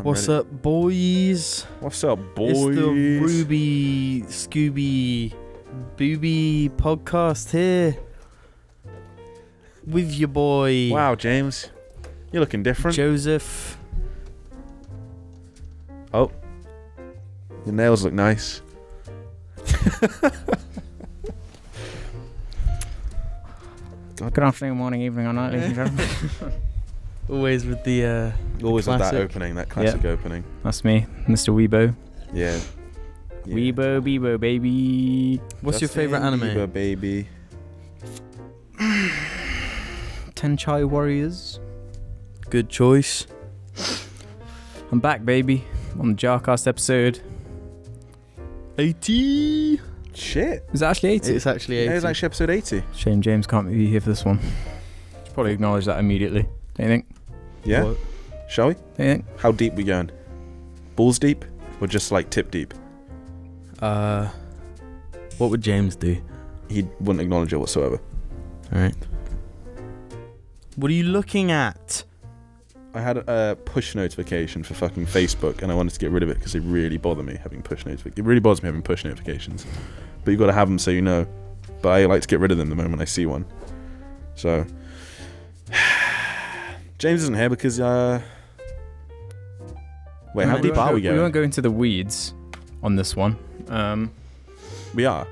What's up, boys? What's up, boys? It's the Ruby Scooby Booby podcast here with your boy. Wow, James, you're looking different. Joseph. Oh, your nails look nice. Good afternoon, morning, evening, or night, ladies and gentlemen. Always with the Always with that classic. opening, that classic opening. That's me, Mr. Weebo. Yeah. Weebo, Bebo, baby. What's your favourite anime? Bieber, baby. Tenchai Warriors. Good choice. I'm back, baby, on the Jarcast episode. 80. Shit. Is it actually 80? It's actually 80. Yeah, it's actually episode 80. Shame James can't be here for this one. Should probably acknowledge that immediately. Don't you think? Yeah? What? Shall we? Don't you think? How deep we going? Balls deep? Or just like tip deep? What would James do? He wouldn't acknowledge it whatsoever. Alright. What are you looking at? I had a push notification for fucking Facebook, and I wanted to get rid of it because it really bothered me having push notifications. It really bothers me having push notifications. But you've got to have them so you know. But I like to get rid of them the moment I see one. So James isn't here because wait, how deep are we going? We won't go into the weeds on this one. We are.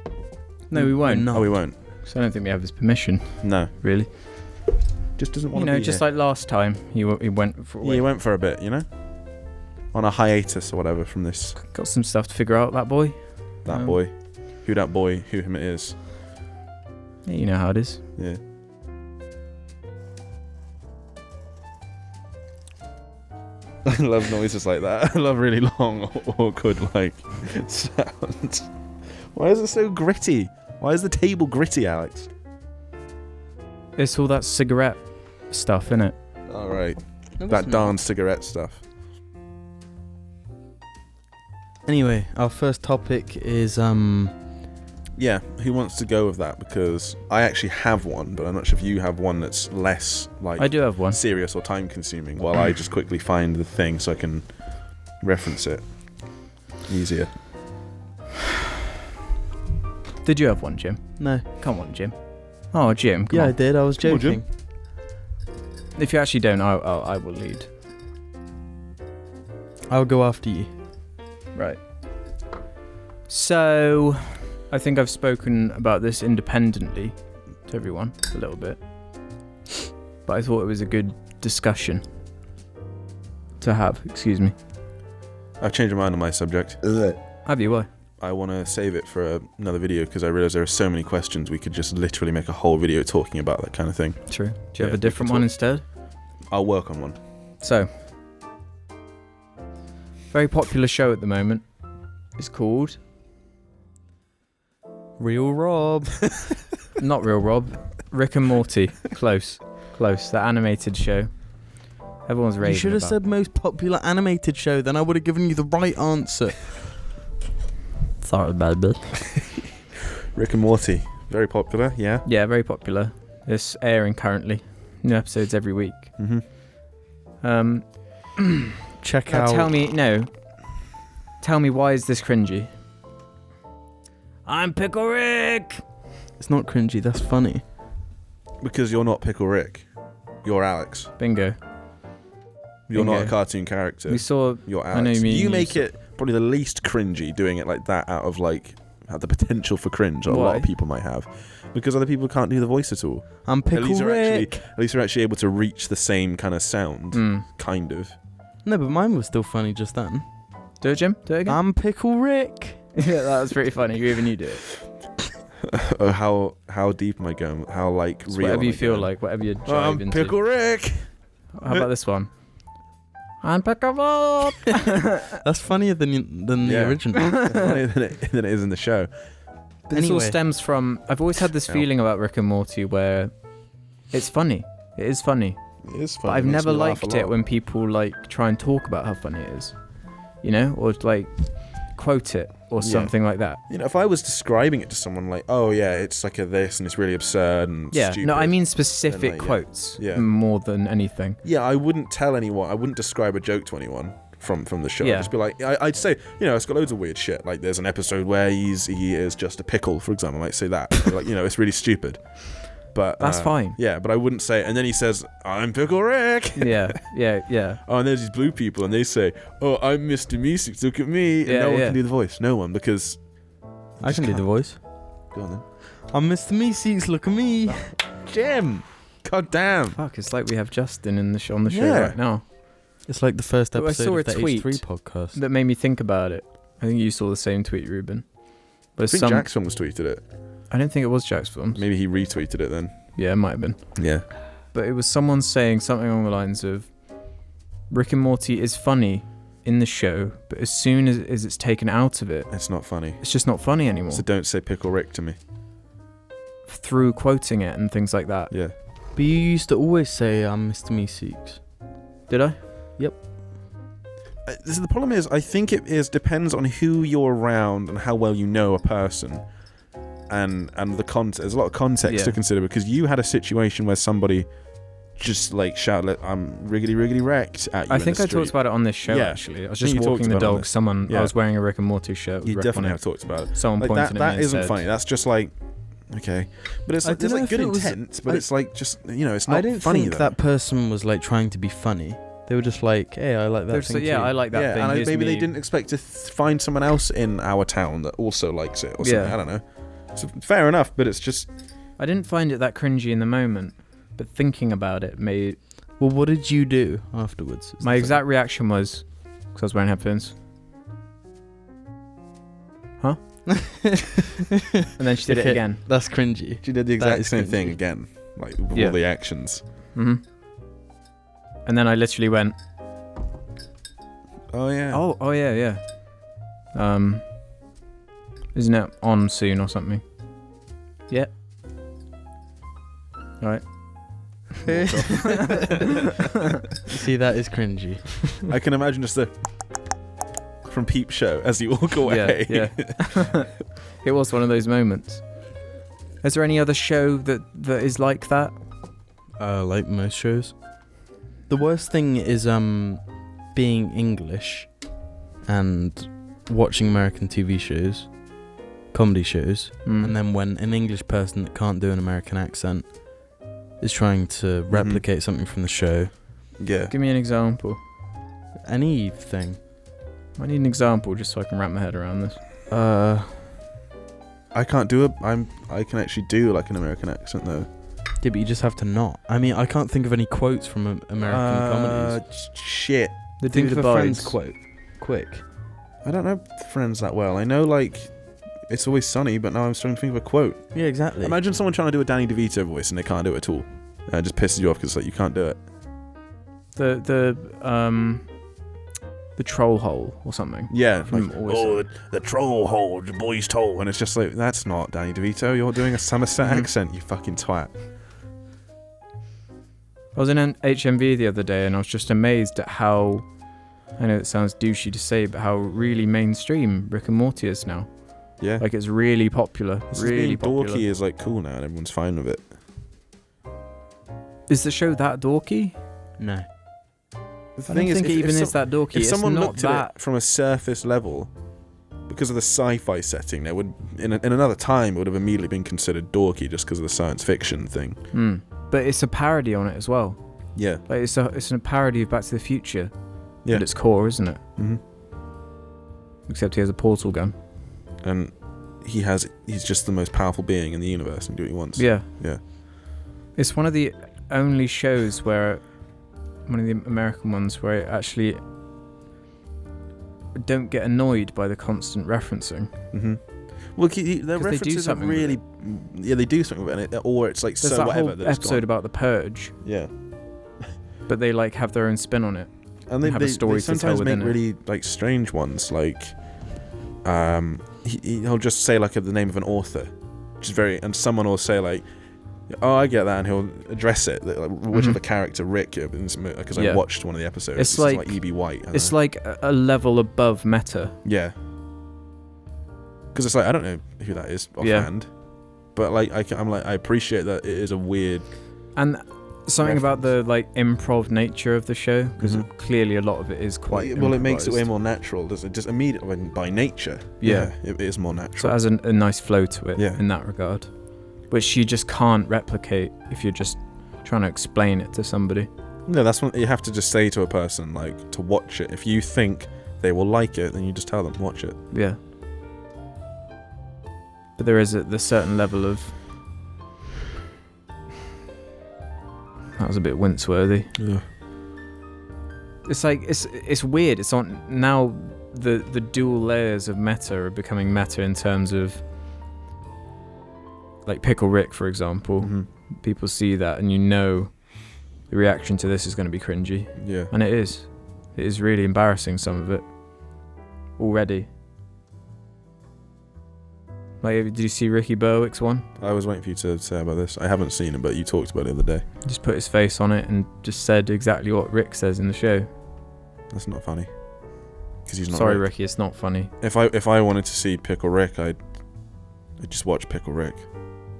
No, we won't. No. Oh, we won't. So I don't think we have his permission, No. really. Just doesn't want You to know, be just here. like last time, he went for Yeah, he went for a bit, you know? On a hiatus or whatever from this. Got some stuff to figure out, that boy. That boy. Who that boy, who him it is. Yeah, you know how it is. Yeah. I love noises like that. I love really long, awkward, like, sounds. Why is it so gritty? Why is the table gritty, Alex? It's all that cigarette stuff, innit? Alright. No, That it's not. darn cigarette stuff. Anyway, our first topic is Yeah, who wants to go with that? Because I actually have one, but I'm not sure if you have one that's less, like, I do have one. serious or time consuming, while I just quickly find the thing so I can reference it easier. Did you have one, Jim? no. Come on, Jim. Oh, Jim. Come Yeah, I on. did. I was Come on, Jim. joking. If you actually don't, I will lead. I'll go after you. Right. So, I think I've spoken about this independently to everyone a little bit, but I thought it was a good discussion to have. Excuse me. I've changed my mind on my subject. Have you? Why? I want to save it for another video because I realise there are so many questions we could just literally make a whole video talking about that kind of thing. True. Do you Yeah, have a we different can one talk. instead? I'll work on one. So, very popular show at the moment is called Real Rob. not Real Rob, Rick and Morty. Close. That animated show. Everyone's raving You should have about. said most popular animated show, then I would have given you the right answer. Sorry, baby. Rick and Morty, very popular, yeah. Yeah, very popular. It's airing currently. New episodes every week. Mm-hmm. Check Now out. Tell me why is this cringy? I'm Pickle Rick! It's not cringy. That's funny. Because you're not Pickle Rick, you're Alex. Bingo. You're not Bingo. a cartoon character. We saw... You're Alex. I know you mean you you make saw- it probably the least cringy doing it like that out of like the potential for cringe that a lot Why? of people might have, because other people can't do the voice at all. I'm Pickle At least Rick. you're actually able to reach the same kind of sound, kind of. No, but mine was still funny just then. Do it, Jim? Do it again? I'm Pickle Rick. Yeah, that was pretty funny. Even you do it. How deep am I going? How like It's real? whatever am you I feel going? like, whatever you drive I'm into. Pickle Rick. How about this one? I'm Pickle Rick! That's funnier than the Yeah. original. It's funnier than it is in the show. This all Anyway. stems from... I've always had this Yeah. feeling about Rick and Morty where it's funny. It is funny. It is fun. But I've It makes never me laugh a liked it lot. when people like try and talk about how funny it is. You know? Or like quote it or Yeah. something like that. You know, if I was describing it to someone like, oh yeah, it's like a this and it's really absurd and Yeah, stupid. no, I mean specific Then, like, yeah. quotes Yeah. more than anything. Yeah, I wouldn't tell anyone. I wouldn't describe a joke to anyone from the show. Yeah. I'd just be like, I'd say, it's got loads of weird shit. Like, there's an episode where he is just a pickle, for example. I might say that. Like, it's really stupid. But That's fine. Yeah, but I wouldn't say. And then he says, "I'm Pickle Rick." Yeah. Oh, and there's these blue people, and they say, "Oh, I'm Mr. Meeseeks. Look at me." And no one can do the voice. No one, because I can do the voice. Go on then. I'm Mr. Meeseeks. Look at me. Jim. God damn. Fuck, it's like we have Justin on the show right now. It's like the first But I episode saw of the a tweet H3 podcast. that made me think about it. I think you saw the same tweet, Ruben. But I think Jack's Films tweeted it. I don't think it was Jack's Films. Maybe he retweeted it then. Yeah, it might have been. Yeah. But it was someone saying something along the lines of, Rick and Morty is funny in the show, but as soon as it's taken out of it, It's not funny. it's just not funny anymore. So don't say Pickle Rick to me. Through quoting it and things like that. Yeah. But you used to always say, I'm Mr. Meeseeks. Did I? The problem is, I think it depends on who you're around and how well you know a person, and the context. There's a lot of context to consider, because you had a situation where somebody just like shouted, "I'm riggedy wrecked" at you. I think I talked about it on this show, Yeah. actually. I was I think just you walking talked the about it on dog. this. Someone, Yeah. I was wearing a Rick and Morty shirt. with You Rick definitely on have it. talked about it. Someone Like pointed that. at me That and isn't said, funny. That's just like, okay, but it's I like there's don't like know good if it was- intent, but it's like just it's I not don't funny. think though. that person was like trying to be funny. They were just like, hey, I like that They're thing just like, too. I like that thing. and Here's maybe me. they didn't expect to find someone else in our town that also likes it or something. Yeah. I don't know. So fair enough, but it's just I didn't find it that cringy in the moment, but thinking about it made... Well, what did you do afterwards? My exact reaction was, because I was wearing headphones, huh? And then she did it Okay. again. That's cringy. she did the That exact is same cringy. thing again, like with Yeah. all the actions. And then I literally went, Oh yeah. oh yeah. Isn't it on soon or something? Yeah. Alright. See, that is cringy. I can imagine just the from Peep Show as you walk away. Yeah. It was one of those moments. Is there any other show that is like that? Like most shows. The worst thing is being English and watching American TV shows, comedy shows, and then when an English person that can't do an American accent is trying to replicate something from the show. Yeah. Give me an example. Anything. I need an example just so I can wrap my head around this. I can't do it. I can actually do like an American accent though. Yeah, but you just have to not. I mean, I can't think of any quotes from American comedies. Shit. The Think dude of a Friends abides. quote. Quick. I don't know Friends that well. I know like It's Always Sunny, but now I'm starting to think of a quote. Yeah, exactly. Imagine someone trying to do a Danny DeVito voice and they can't do it at all. It just pisses you off because like you can't do it. The troll hole or something. Yeah. From Like, Always the troll hole, the boy's toll, and it's just like that's not Danny DeVito. You're doing a Somerset accent, you fucking twat. I was in an HMV the other day and I was just amazed at how, I know it sounds douchey to say, but how really mainstream Rick and Morty is now. Yeah. Like it's really popular. This really being popular. dorky is like cool now, and everyone's fine with it. Is the show that dorky? No. The I don't think it even is that dorky. If It's someone not looked at it from a surface level, because of the sci-fi setting, there would in another time it would have immediately been considered dorky just because of the science fiction thing. But it's a parody on it as well. Yeah. Like it's a parody of Back to the Future. Yeah. At its core, isn't it? Mm-hmm. Except he has a portal gun. And he's just the most powerful being in the universe and do what he wants. Yeah. Yeah. It's one of the only shows where, one of the American ones where I actually don't get annoyed by the constant referencing. Mm-hmm. Well, their 'Cause they do references are something with really, yeah, they do something with it, or it's like There's so that whatever. whole that it's episode gone. about the Purge, Yeah. but they like have their own spin on it. And they have a story they to tell sometimes make within it. really like strange ones, like he'll just say like the name of an author, which is very, and someone will say like, oh, I get that, and he'll address it, like, whichever character Rick, because I watched one of the episodes. It's This is like E.B. White. It's like a level above meta. Yeah. Because it's like I don't know who that is Yeah. offhand, but like I'm like I appreciate that it is a weird. And something about the like improv nature of the show, because Mhm. clearly a lot of it is quite well, it makes it way improvised. more natural, does it? Just immediately by nature. Yeah. It is more So natural. it has a nice flow to it Yeah. in that regard, which you just can't replicate if you're just trying to explain it to somebody. No, that's what you have to just say to a person, like, to watch it. If you think they will like it, then you just tell them, watch it. Yeah. But there is the certain level of... That was a bit wince-worthy. Yeah. It's like, it's weird. It's on now, the dual layers of meta are becoming meta in terms of, like, Pickle Rick, for example. Mhm. People see that and you know the reaction to this is going to be cringy. Yeah. And it is. It is really embarrassing, some of it. Already. Like, did you see Ricky Berwick's one? I was waiting for you to say about this. I haven't seen it, but you talked about it the other day. He just put his face on it and just said exactly what Rick says in the show. That's not funny. Because he's not. Sorry, Rick. Ricky, it's not funny. If I wanted to see Pickle Rick, I'd just watch Pickle Rick.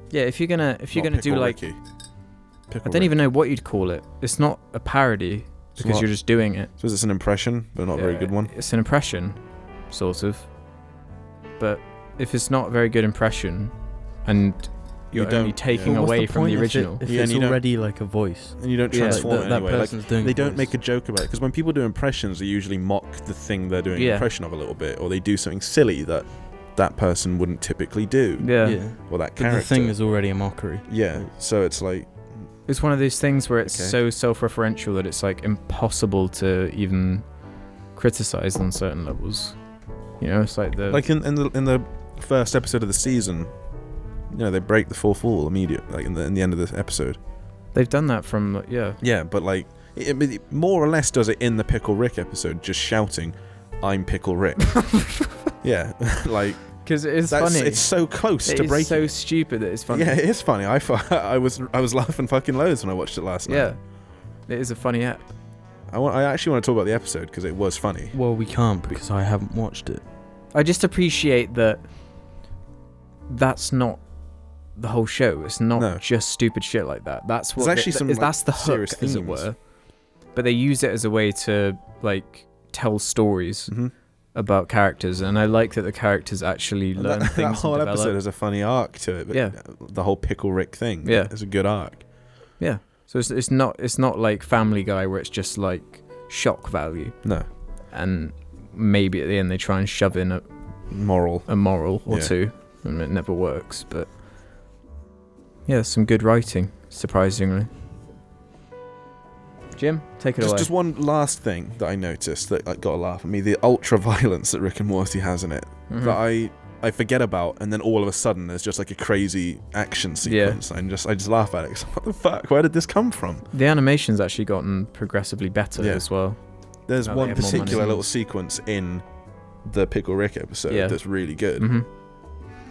Yeah, if you're gonna Not do Pickle like, Ricky. I Pickle don't Rick. even know what you'd call it. It's not a parody It's because not. you're just doing it. So it's an impression, but not a very Yeah, good one. It's an impression, sort of. But if it's not a very good impression, and You you're don't- only taking yeah. What's away the from point the if original, If Yeah, and it's you don't- already like a voice. And you don't Yeah, transform that it anyway. Like, person's doing they a don't voice. make a joke about it, because when people do impressions, they usually mock the thing they're doing an Yeah. impression of a little bit, or they do something silly that person wouldn't typically do, yeah. or that But character. the thing is already a mockery. yeah. So it's like, It's one of those things where it's Okay. so self-referential that it's like impossible to even criticize on certain levels. You know, it's like the in the first episode of the season, you know, they break the fourth wall immediately, like in the end of the episode. they've done that from Yeah, but like it more or less does it in the Pickle Rick episode, just shouting, "I'm Pickle Rick." Yeah, like because it's that's funny. it's so close It to is breaking. so stupid that it's funny. Yeah, it is funny. I was laughing fucking loads when I watched it last night. Yeah, it is a funny app. I actually want to talk about the episode because it was funny. Well, we can't because I haven't watched it. I just appreciate that that's not the whole show. It's not No. just stupid shit like that. That's what There's actually some, like, that's the hook, serious as it themes. were. But they use it as a way to like tell stories Mm-hmm. about characters, and I like that the characters actually learn That things. whole and develop. episode has a funny arc to it. But Yeah. the whole Pickle Rick thing. Yeah. It's a good arc. Yeah. So it's not like Family Guy where it's just like shock value, No. and maybe at the end they try and shove in Moral. a moral or Yeah. two, and it never works. But yeah, some good writing, surprisingly. Jim, take it away. Just one last thing that I noticed that like got a laugh at me: the ultra violence that Rick and Morty has in it. Mhm. That I forget about, and then all of a sudden there's just like a crazy action sequence. I just laugh at it. 'Cause what the fuck? Where did this come from? The animation's actually gotten progressively better Yeah. as well. There's Now they one have more particular money. little sequence in the Pickle Rick episode Yeah. that's really good. Mm-hmm.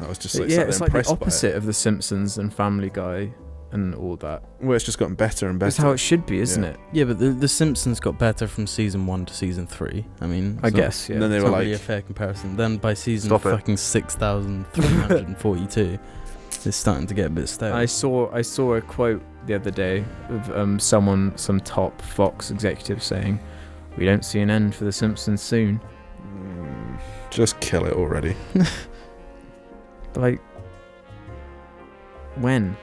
I was just like, Yeah, sat there it's like the impressed by it. opposite of The Simpsons and Family Guy and all that. Where it's just gotten better and better. That's how it should be, isn't Yeah. it? Yeah, but the Simpsons got better from season 1 to season 3. I mean, I it's guess, yeah. And then they It's were not like, really a fair comparison. Then by season Stop it. fucking 6,342, it's starting to get a bit stale. I saw a quote the other day of some top Fox executive saying, "We don't see an end for The Simpsons soon." just kill it already. But like, when?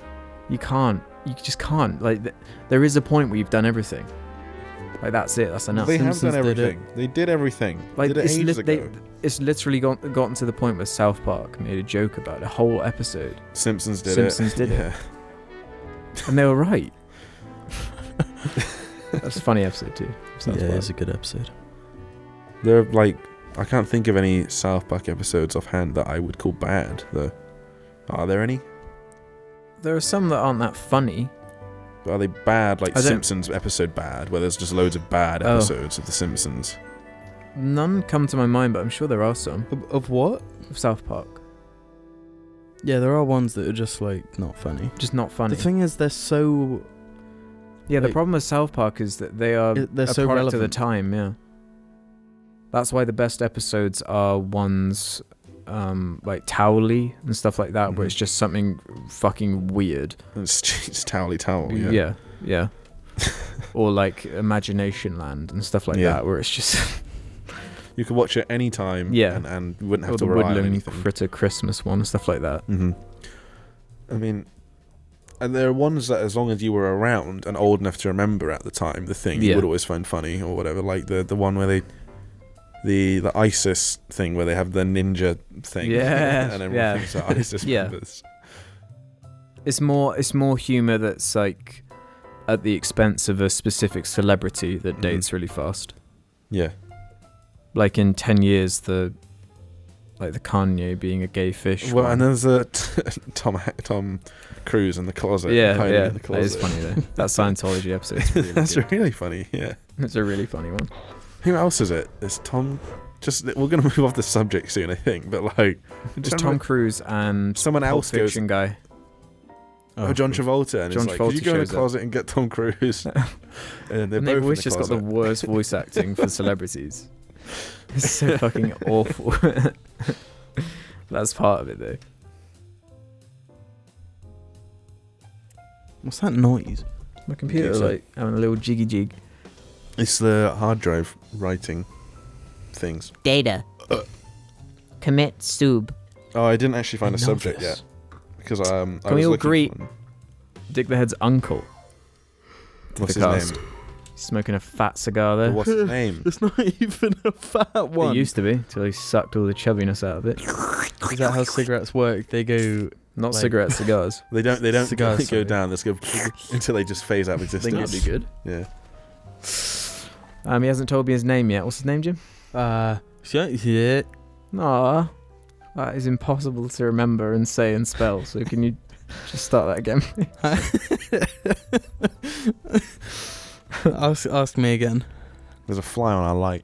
You can't. You just can't. Like, there is a point where you've done everything. Like, that's it. That's enough. They have Simpsons done did it. everything. They did everything. Like, Did it it's ages ago. It's literally gotten to the point where South Park made a joke about it, a whole episode, Simpsons did Simpsons it. did it. Yeah. and they were right. That's a funny episode too. South Yeah, Park. it's a good episode. They're like, I can't think of any South Park episodes offhand that I would call bad, though. Are there any? There are some that aren't that funny. Are they bad, like I don't- Simpsons episode bad, where there's just loads of bad Oh. episodes of The Simpsons? None come to my mind, but I'm sure there are some Of what? of South Park. Yeah, there are ones that are just like not funny. Just not funny. The thing is, they're so Yeah, the like- problem with South Park is that they are they're a so product of the relevant. time. Yeah, that's why the best episodes are ones like Towley and stuff like that, where Mhm. it's just something fucking weird. It's Towley Towel, yeah, yeah. or like Imagination Land and stuff like Yeah. that, where it's just You could watch it any time. Yeah. And you wouldn't have or to the rely on Woodland anything. Critter Christmas one and stuff like that. Mm-hmm. I mean, and there are ones that as long as you were around and old enough to remember at the time, the thing you Yeah. would always find funny or whatever. Like the one where the ISIS thing where they have the ninja thing. Yeah, And everyone yeah. thinks they're ISIS Yeah. members. It's more humor that's like at the expense of a specific celebrity that Mhm. dates really fast. Yeah. Like in 10 years, the Kanye being a gay fish. Well, one. and there's a Tom Cruise in the closet. yeah, hiding yeah, in the that is closet. funny though. That Scientology episode is really That's good. really funny. Yeah. It's a really funny one. Who else is it? It's Tom. We're gonna move off the subject soon, I think. But like, It's Tom Cruise and someone Pulp else goes. Fiction guy. Oh, John Travolta, and John it's like, could you Travolta go in the shows up. closet and get Tom Cruise? And they're And both they've in always the just got closet. the worst voice acting for celebrities. It's so fucking awful. That's part of it though. What's that noise? My computer Okay, so- like having a little jiggy jig. It's the hard drive writing things. Data. Commit sub. Oh, I didn't actually find I a know subject this. yet because I Can was we all looking agree- for one. Dick the Head's uncle. What's the his cast. name? He's smoking a fat cigar there. What's his name? It's not even a fat one. It used to be till he sucked all the chubbiness out of it. Is that how cigarettes work? They go. Not Like- cigarettes, cigars. They don't Cigars, go sorry. down. Let's go until they just phase out of I existence. think it'd be good. Yeah. He hasn't told me his name yet. What's his name, Jim? Yeah. Aw, that is impossible to remember and say and spell. So can you just start that again? Ask me again. There's a fly on our light.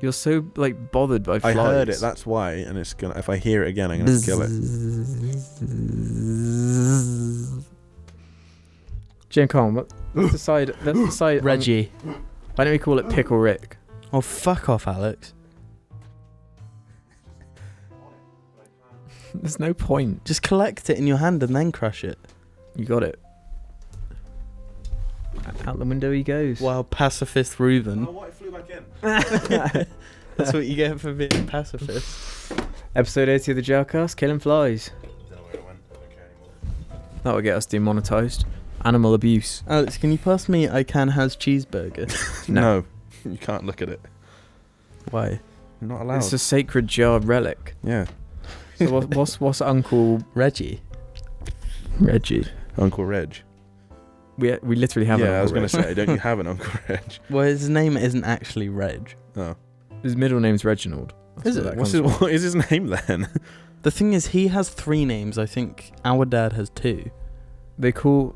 You're so like bothered by I flies. heard it. That's why. And it's gonna. If I hear it again, I'm gonna kill it. Jim, come on. Let's decide. Reggie. Why don't we call it Pickle Rick? Oh, fuck off, Alex. There's no point. Just collect it in your hand and then crush it. You got it. Out the window he goes. While pacifist Reuben. what? It flew back in. That's what you get for being pacifist. Episode 80 of the Jarcast, killing flies. Don't know where it went. I don't care anymore. That will get us demonetized. Animal abuse. Alex, can you pass me I Can Has cheeseburger? No, you can't look at it. Why? You're not allowed. It's a sacred jar relic. Yeah. So what's Uncle Reggie. Reggie? Uncle Reg. We literally have. an Yeah, I was Uncle gonna Reg. say, don't you have an Uncle Reg? Well, his name isn't actually Reg. Oh. His middle name's Reginald. That's Is where it? that What's comes his, what is his name then? The thing is, he has 3 names. I think our dad has 2. from. They call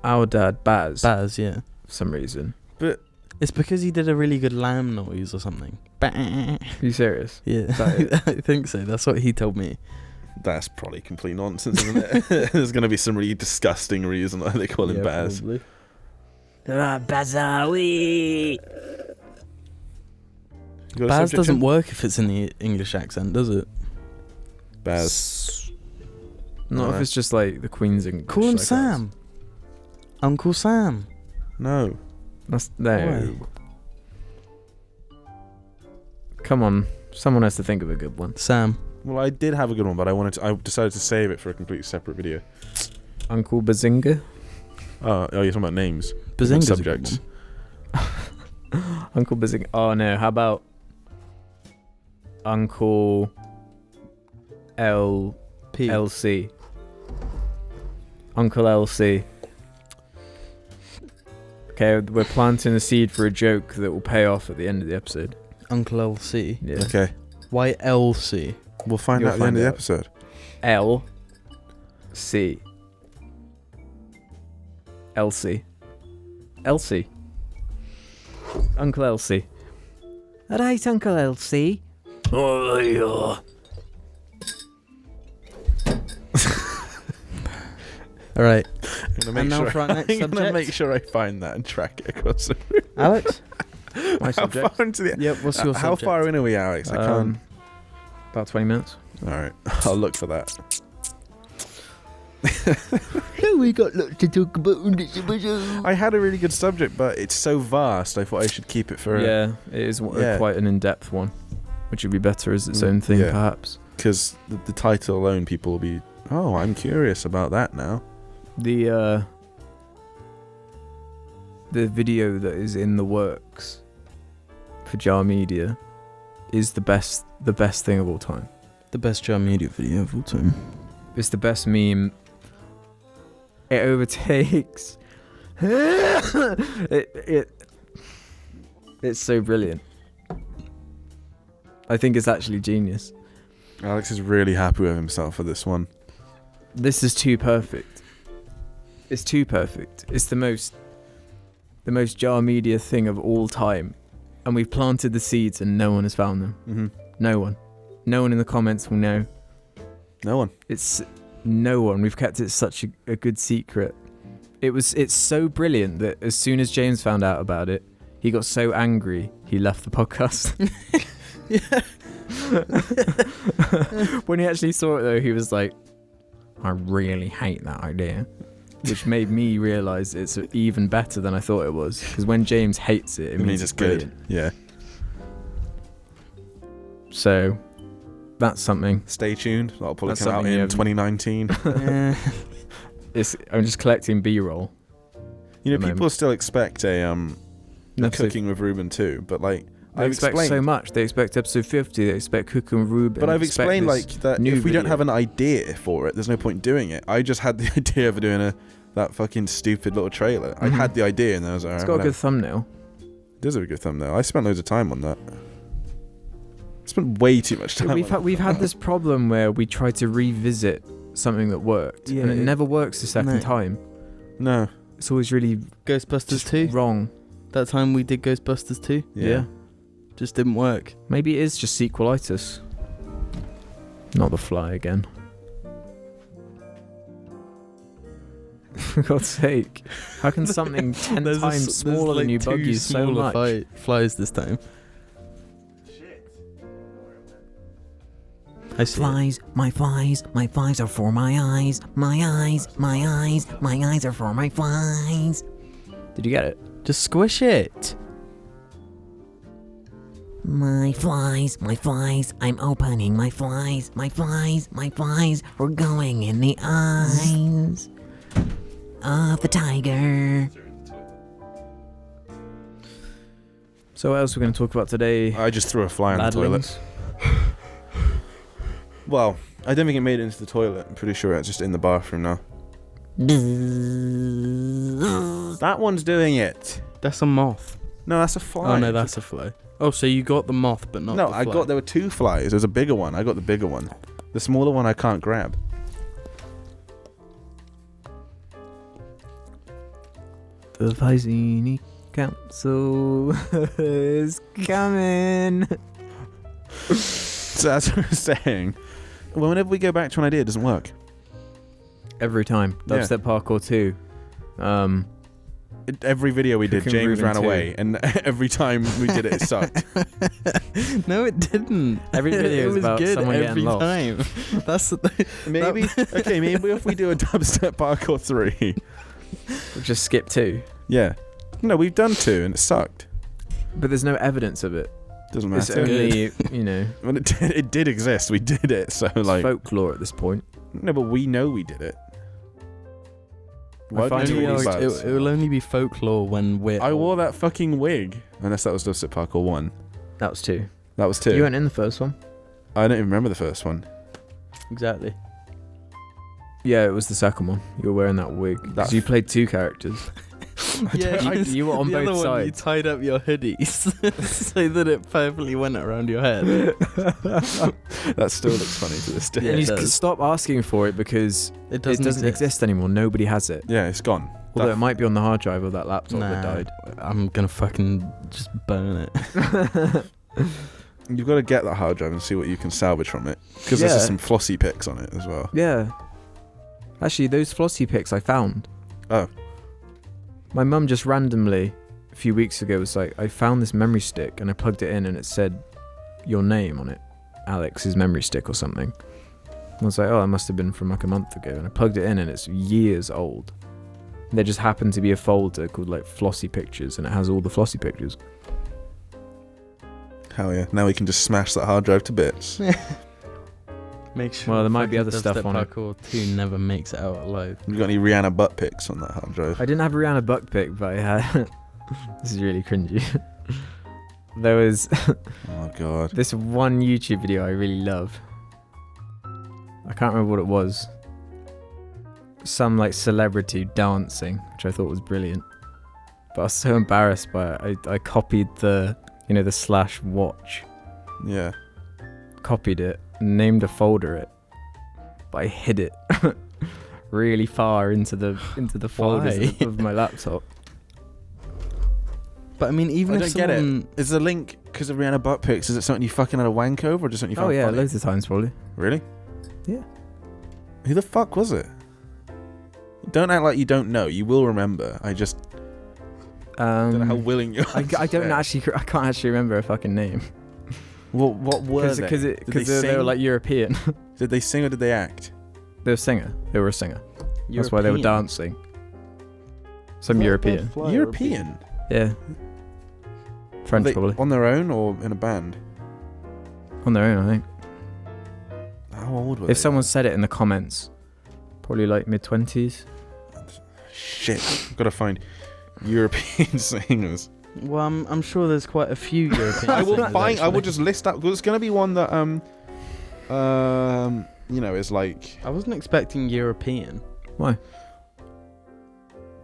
our dad Baz Baz, yeah. for some reason. But It's because he did a really good lamb noise or something. Bah. Are you serious? Yeah, that I think so. That's what he told me. that's probably complete nonsense, isn't it? There's gonna be some really disgusting reason why they call him Baz. Probably. Bazawi. You got a Baz subject, doesn't Tim? work if it's in the English accent, does it? Baz. Not No. if it's just like the Queen's English. Call him like ours. Sam. Uncle Sam. No. That's no. Why? Come on, someone has to think of a good one. Sam. Well, I did have a good one, but I decided to save it for a completely separate video. Uncle Bazinga. Oh, you're talking about names. Bazinga's a good subjects. one. Uncle Bazinga. Oh no, how about Uncle P. LC? Uncle LC. Okay, we're planting a seed for a joke that will pay off at the end of the episode. Uncle LC. Yeah. Okay. Why LC? We'll find You'll out at the end of find the out. episode. LC. Elsie. Elsie. Uncle Elsie. Right, Uncle Elsie. Oh, yeah. All right, I'm gonna make and now sure. for our next I'm gonna subject. make sure I find that and track it across. Alex. My How subject. far into the? Yep. What's your How subject? far in are we, Alex? I can't. About 20 minutes. All right, I'll look for that. We got lots to talk about on this episode. I had a really good subject, but it's so vast. I thought I should keep it for Yeah, it is quite an in-depth one, which would be better as its own thing, Yeah. perhaps. because the title alone, people will be, oh, I'm curious about that now. The video that is in the works for Jar Media is the best thing of all time. The best Jar Media video of all time. It's the best meme. It overtakes. It's so brilliant. I think it's actually genius. Alex is really happy with himself for this one. This is too perfect. It's too perfect. It's the most Jar Media thing of all time. And we've planted the seeds and no one has found them. Mm-hmm. No one. No one in the comments will know. No one. It's no one. We've kept it such a good secret. It's so brilliant that as soon as James found out about it, he got so angry he left the podcast. When he actually saw it though, he was like, I really hate that idea. Which made me realise it's even better than I thought it was. Because when James hates it, it means it's brilliant. good. Yeah. So, that's something. Stay tuned. That'll probably That's come out something you in haven't- 2019. I'm just collecting B-roll. You know, the people still expect a Cooking with Ruben too, but like They I've expect explained so much. They expect episode 50. They expect Cooking with Ruben. But I've they expect explained this like that new if we don't video. have an idea for it, there's no point doing it. I just had the idea of doing that fucking stupid little trailer. I Mhm. had the idea and then I was like, It's alright, got a whatever. good thumbnail. It does have a good thumbnail. I spent loads of time on that. I spent way too much time. We've had this problem where we try to revisit something that worked, Yeah, and it it- never works the second no. time. No. It's always really Ghostbusters just 2. wrong. That time we did Ghostbusters 2. Yeah. Just didn't work. Maybe it is just sequelitis. Not the fly again. For God's sake. How can something 10 times smaller than you bug you so much? Flies this time. I see. Flies, my flies are for my eyes. My eyes are for my flies. Did you get it? Just squish it. My flies, I'm opening my flies. We're going in the eyes of the tiger. So what else are we going to talk about today? I just threw a fly in the toilet. Ladlings? Well, I don't think it made it into the toilet. I'm pretty sure it's just in the bathroom now. That one's doing it. That's a moth. No, that's a fly. Oh no, that's a fly. Oh, so you got the moth, but not No, the I fly. got there were two flies. There's a bigger one. I got the bigger one. The smaller one I can't grab. The Vicini Council is coming. So as I was saying, whenever we go back to an idea, it doesn't work. Every time. Yeah. Dubstep Parkour 2. Every video we did, Cooking James Ruben ran 2. away, and every time we did it, it sucked. No, it didn't. Every video it is was about good someone every getting lost. time. That's Maybe okay. Maybe if we do a dubstep parkour 3, We'll just skip 2. yeah. No, we've done 2 and it sucked. But there's no evidence of it. Doesn't It's matter. only, you know, Well, it did exist. We did it. So it's like, folklore at this point. no, but we know we did it. Why find do it you really need hard bugs? it will only be folklore when we're. I wore that fucking wig. Unless that was dubstep parkour 1. That was 2. That was 2. You weren't in the first one? I don't even remember the first one. Exactly. Yeah, it was the second one. You were wearing that wig. That Because you played 2 characters. Yeah, You were on the both other one, you sides. tied up your hoodies so that it perfectly went around your head. That still looks funny to this day. Yeah, And it you does. stop asking for it because It it doesn't exist anymore. Nobody has it. Yeah, it's gone. Although it might be on the hard drive of that laptop that Nah, died. I'm gonna fucking just burn it. You've got to get that hard drive and see what you can salvage from it. Because there's Yeah. some flossy pics on it as well. Yeah. Actually, those flossy pics I found. Oh. My mum just randomly, a few weeks ago, was like, I found this memory stick and I plugged it in and it said your name on it. Alex's memory stick or something. I was like, oh, it must have been from like a month ago. And I plugged it in and it's years old. There just happened to be a folder called like Flossy Pictures and it has all the Flossy pictures. Hell yeah. Now we can just smash that hard drive to bits. Make sure. Well, there might be fucking other stuff Dubstep on it. Parkour 2 never makes it out alive. You got any Rihanna butt pics on that hard drive? I didn't have a Rihanna butt pic, but I had... This is really cringy. There was Oh god. this one YouTube video I really love. I can't remember what it was. Some like celebrity dancing, which I thought was brilliant. But I was so embarrassed by it. I copied the / watch. Yeah. Copied it, named a folder it, but I hid it really far into the folders Why? of my laptop. But I mean, even I if don't get someone... it. Is the link because of Rihanna butt pics? Is it something you fucking had a wank over, or just something you Oh found yeah, funny? loads of times probably. Really? Yeah. Who the fuck was it? Don't act like you don't know. You will remember. I just don't know how willing you are. I to don't share. actually. I can't actually remember a fucking name. What were they? Because Did they they were sing? like European. Did they sing or did they act? They were a singer. They were a singer. That's why they were dancing. Some European. European? Yeah. French Were they probably. on their own or in a band? On their own, I think. How old were they? If someone said it in the comments, probably like mid-20s. Shit. Gotta find European singers. Well, I'm sure there's quite a few European. I will singers, find. I will actually. just list out because it's gonna be one that is like. I wasn't expecting European. Why?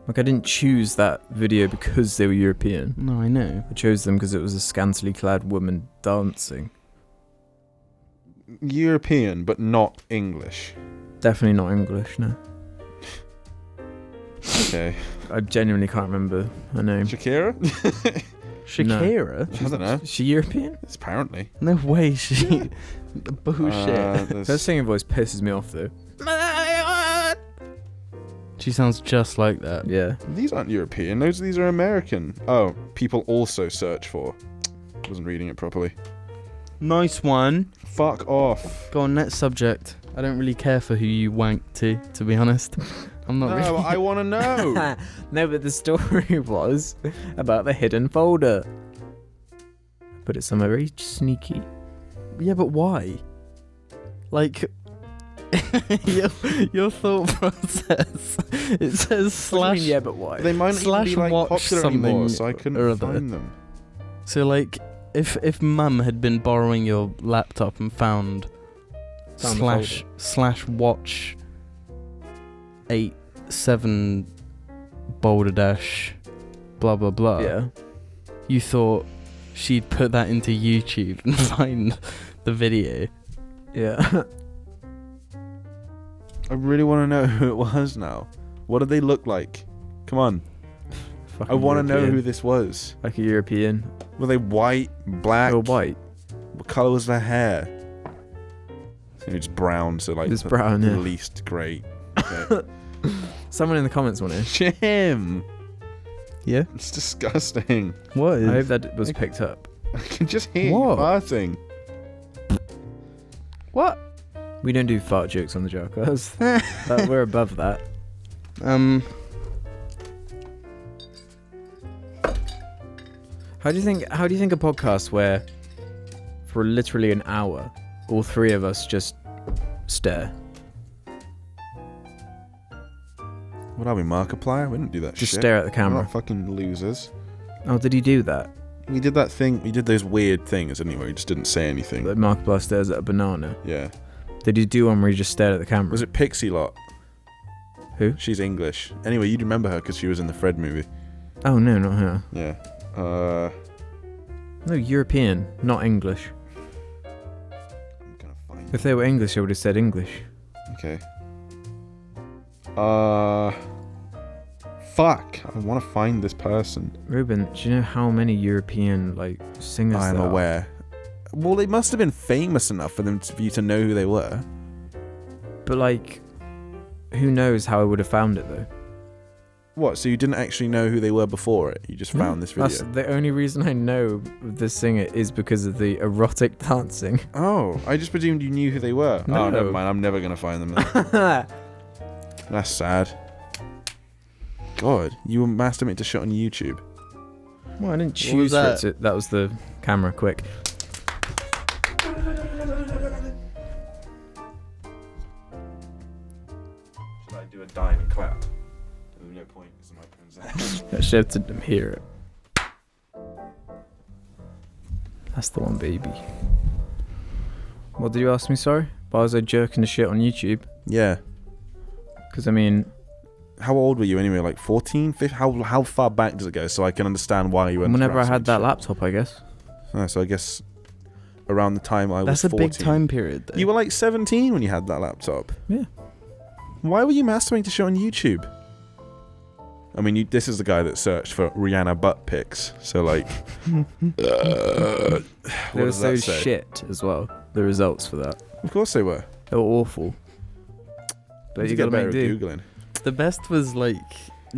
Like I didn't choose that video because they were European. No, I know. I chose them because it was a scantily clad woman dancing. European, but not English. Definitely not English, no. Okay. I genuinely can't remember her name. Shakira? Shakira? I don't know. Is she European? It's apparently. No way. She. Bullshit. There's- Her singing voice pisses me off though. She sounds just like that. Yeah. these aren't European. These are American. Oh, people also search for. Wasn't reading it properly. Nice one. Fuck off. Go on, next subject. I don't really care for who you wank to be honest. I'm not No, really. I want to know. No, but the story was about the hidden folder. But it's somewhere very sneaky. Yeah, but why? Like, your thought process. It says What do you slash. mean, yeah, but why? They might not Slash even be like watch popular anymore, something so I or couldn't other. find them. So like, if Mum had been borrowing your laptop and found Found the slash watch 87 boulder dash blah blah blah. Yeah. You thought she'd put that into YouTube and find the video. Yeah. I really want to know who it was now. What did they look like? Come on. I want to know who this was. Like a European. Were they white, black? Or white. What colour was their hair? It's brown, so like It's the brown, yeah. least great. Okay. Someone in the comments want it. Jim! Yeah. It's disgusting. What I hope that was picked up. I can just hear you What? farting. What? We don't do fart jokes on the Jarcast. We're above that. How do you think a podcast where for literally an hour all three of us just stare? What are we, Markiplier? We didn't do that Just shit. stare at the We're camera. not fucking losers. Oh, did he do that? We did that thing. We did those weird things, didn't we? Where he just didn't say anything. Like Markiplier stares at a banana. Yeah. Did he do one where he just stared at the camera? Was it Pixie Lot? Who? She's English. Anyway, you'd remember her because she was in the Fred movie. Oh no, not her. Yeah. No, European, not English. I'm gonna find. If they were English, I would have said English. Okay. Fuck. I want to find this person. Ruben, do you know how many European singers I'm there are? aware. Well, they must have been famous enough for you to know who they were. But who knows how I would have found it though? What? So you didn't actually know who they were before it? You just found this video? That's the only reason I know the singer is because of the erotic dancing. Oh, I just presumed you knew who they were. No. Oh, never mind. I'm never gonna find them then. That's sad. God, you were masturbating to shit on YouTube. Well, I didn't was choose for it that? to. That was the camera. Quick. Should I do a dive and clap? There's no point because the microphone's there. I should have to hear it. That's the one, baby. What did you ask me? Sorry. Why was I jerking the shit on YouTube? Yeah. Because I mean, How old were you anyway? Like 14, 15? How far back does it go so I can understand why you went? whenever I had that shit? laptop, I guess. Oh, so I guess around the time I That's was a 14. big time period, though. You were like 17 when you had that laptop. Yeah. Why were you masturbating to shit on YouTube? I mean, this is the guy that searched for Rihanna butt pics. So like, what They were does so that say? shit as well. The results for that. Of course they were. They were awful. But you get gotta better make at do. googling. The best was like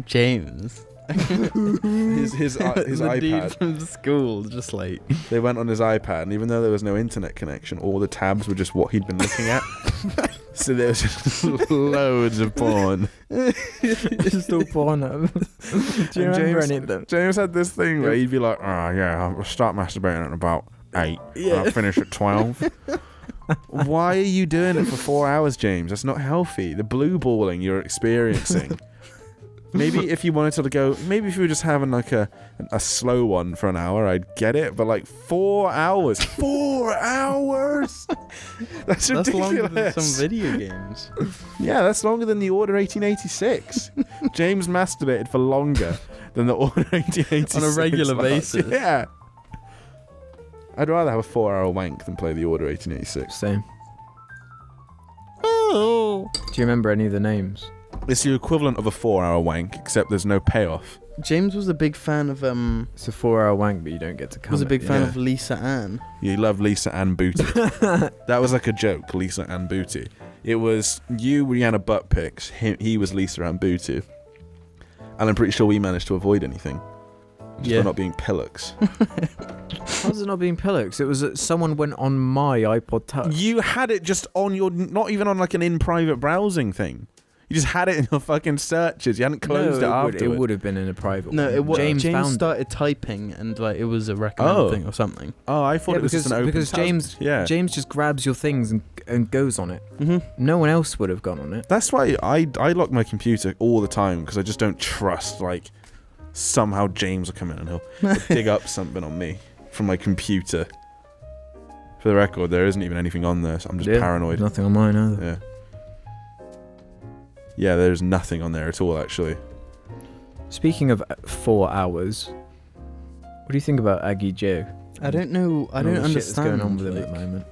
James. his the dude iPad. from school, just like They went on his iPad, and even though there was no internet connection, all the tabs were just what he'd been looking at. So there was just loads of porn. Just all porn up. Do you And remember James- any of them? James had this thing where he'd be like, "Oh yeah, I'll start masturbating at about 8, and I'll finish at 12." Why are you doing it for 4 hours, James? That's not healthy. The blue balling you're experiencing. Maybe if you wanted to go, maybe if you were just having like a slow one for an hour, I'd get it. But like 4 hours, 4 hours. That's ridiculous. that's longer than some video games. Yeah, that's longer than the Order 1886. James masturbated for longer than the Order 1886 On a regular lasts. basis. Yeah. I'd rather have a 4-hour wank than play the Order 1886. Same. Do you remember any of the names? It's the equivalent of a 4-hour wank, except there's no payoff. James was a big fan of It's a 4-hour wank, but you don't get to come. was a big fan yeah. of Lisa Ann. You love Lisa Ann Booty. That was like a joke, Lisa Ann Booty. It was you, Rihanna butt pics. He was Lisa Ann Booty. And I'm pretty sure we managed to avoid anything. Just Yeah. for not being pillocks. How's it not being Pillocks? It was that someone went on my iPod Touch. You had it just on your, not even on like an in-private browsing thing. You just had it in your fucking searches. You hadn't closed it afterwards. It would have been in a private No, one. it was James James found started typing and like it was a recommend Oh. thing or something. Oh, I thought Yeah, it was just an open because tab. James Yeah. James just grabs your things and goes on it. Mm-hmm. No one else would have gone on it. That's why I lock my computer all the time, because I just don't trust, like, somehow James will come in and he'll dig up something on me from my computer. For the record, there isn't even anything on there, so I'm just Yeah, paranoid. Nothing on mine either. Yeah. Yeah, there's nothing on there at all, actually. Speaking of 4 hours, what do you think about Aggie Joe? I don't know. I And all don't the shit that's understand. going on with him like- at the moment.